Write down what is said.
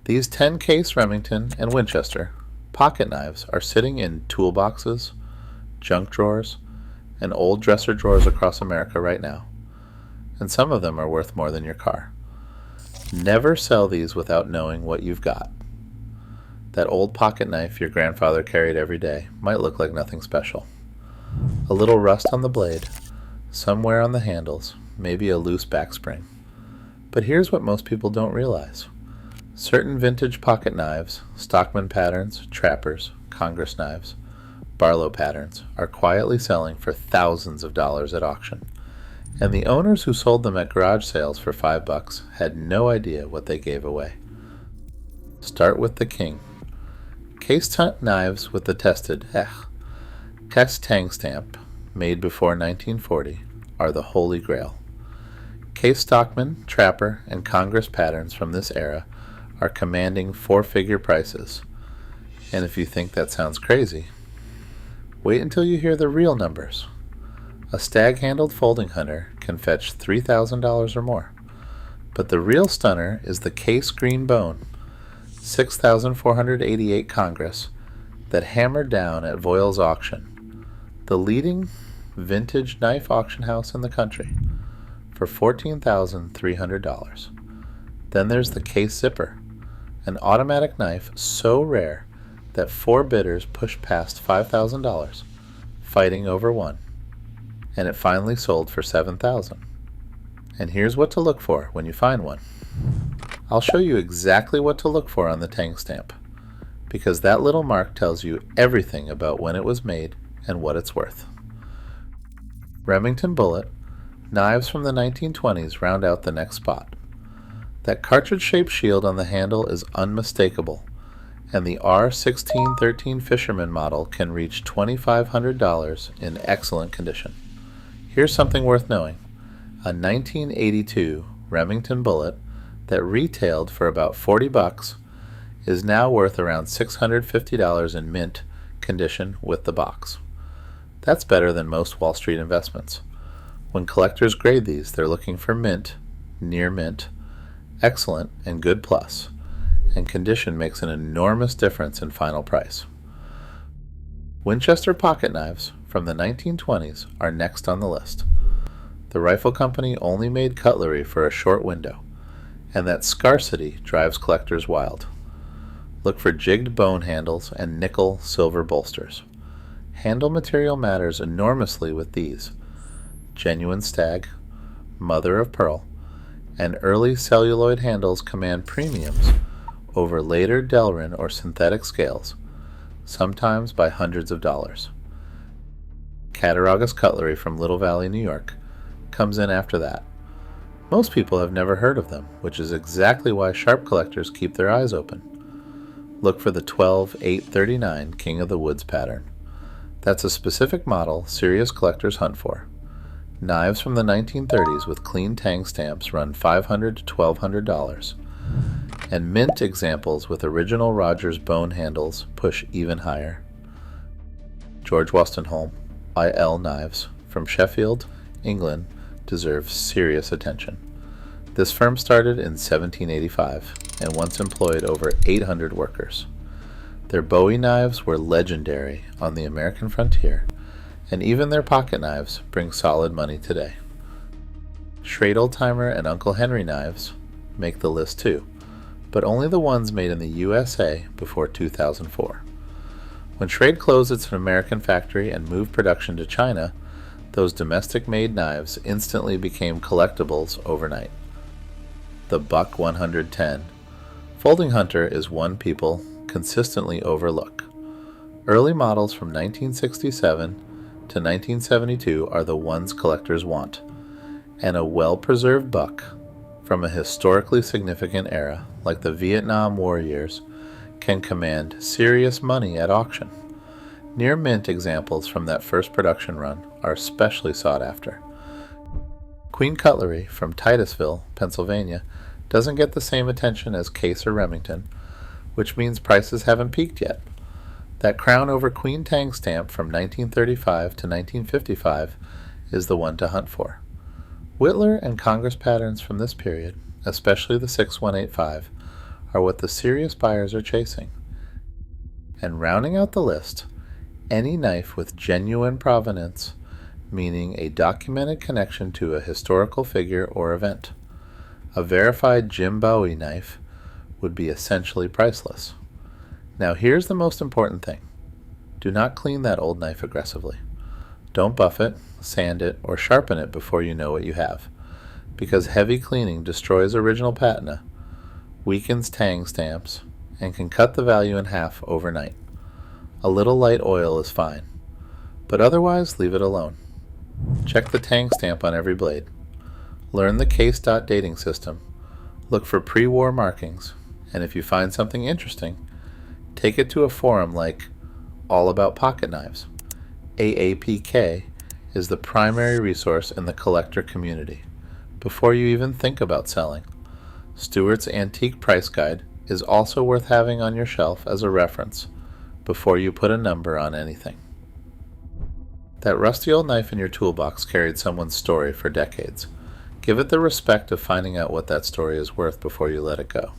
These 10-case Remington and Winchester pocket knives are sitting in toolboxes, junk drawers, and old dresser drawers across America right now, and some of them are worth more than your car. Never sell these without knowing what you've got. That old pocket knife your grandfather carried every day might look like nothing special. A little rust on the blade, somewhere on the handles, maybe a loose back spring. But here's what most people don't realize. Certain vintage pocket knives, Stockman patterns, trappers, Congress knives, Barlow patterns, are quietly selling for thousands of dollars at auction. And the owners who sold them at garage sales for $5 had no idea what they gave away. Start with the king. Case knives with the tested tang stamp, made before 1940, are the holy grail. Case Stockman, Trapper, and Congress patterns from this era are commanding four-figure prices. And if you think that sounds crazy, wait until you hear the real numbers. A stag-handled folding hunter can fetch $3,000 or more. But the real stunner is the Case Green Bone, 6,488 Congress, that hammered down at Voiles Auction, the leading vintage knife auction house in the country, for $14,300. Then there's the Case Zipper, an automatic knife so rare that four bidders pushed past $5,000, fighting over one, and it finally sold for $7,000. And here's what to look for when you find one. I'll show you exactly what to look for on the tang stamp, because that little mark tells you everything about when it was made and what it's worth. Remington Bullet, knives from the 1920s round out the next spot. That cartridge-shaped shield on the handle is unmistakable, and the R1613 Fisherman model can reach $2,500 in excellent condition. Here's something worth knowing. A 1982 Remington Bullet that retailed for about $40 is now worth around $650 in mint condition with the box. That's better than most Wall Street investments. When collectors grade these, they're looking for mint, near mint, excellent, and good plus, and condition makes an enormous difference in final price. Winchester pocket knives from the 1920s are next on the list. The rifle company only made cutlery for a short window, and that scarcity drives collectors wild. Look for jigged bone handles and nickel-silver bolsters. Handle material matters enormously with these. Genuine stag, mother of pearl, and early celluloid handles command premiums over later Delrin or synthetic scales, sometimes by hundreds of dollars. Cattaraugus cutlery from Little Valley, New York, comes in after that. Most people have never heard of them, which is exactly why sharp collectors keep their eyes open. Look for the 12-839 King of the Woods pattern. That's a specific model serious collectors hunt for. Knives from the 1930s with clean tang stamps run $500 to $1,200, and mint examples with original Rogers bone handles push even higher. George Wostenholm, IL knives from Sheffield, England, deserve serious attention. This firm started in 1785 and once employed over 800 workers. Their Bowie knives were legendary on the American frontier, and even their pocket knives bring solid money today. Schrade Oldtimer and Uncle Henry knives make the list too, but only the ones made in the USA before 2004. When Schrade closed its American factory and moved production to China, those domestic-made knives instantly became collectibles overnight. The Buck 110 Folding Hunter is one people consistently overlook. Early models from 1967 to 1972 are the ones collectors want, and a well-preserved buck from a historically significant era like the Vietnam War years can command serious money at auction. Near mint examples from that first production run are especially sought after. Queen cutlery from Titusville, Pennsylvania doesn't get the same attention as Case or Remington, which means prices haven't peaked yet. That crown over Queen tang stamp from 1935 to 1955 is the one to hunt for. Whittler and Congress patterns from this period, especially the 6185, are what the serious buyers are chasing. And rounding out the list, any knife with genuine provenance, meaning a documented connection to a historical figure or event. A verified Jim Bowie knife would be essentially priceless. Now here's the most important thing. Do not clean that old knife aggressively. Don't buff it, sand it, or sharpen it before you know what you have, because heavy cleaning destroys original patina, weakens tang stamps, and can cut the value in half overnight. A little light oil is fine, but otherwise leave it alone. Check the tang stamp on every blade. Learn the case dot dating system. Look for pre-war markings, and if you find something interesting, take it to a forum like All About Pocket Knives. AAPK is the primary resource in the collector community before you even think about selling. Stewart's Antique Price Guide is also worth having on your shelf as a reference before you put a number on anything. That rusty old knife in your toolbox carried someone's story for decades. Give it the respect of finding out what that story is worth before you let it go.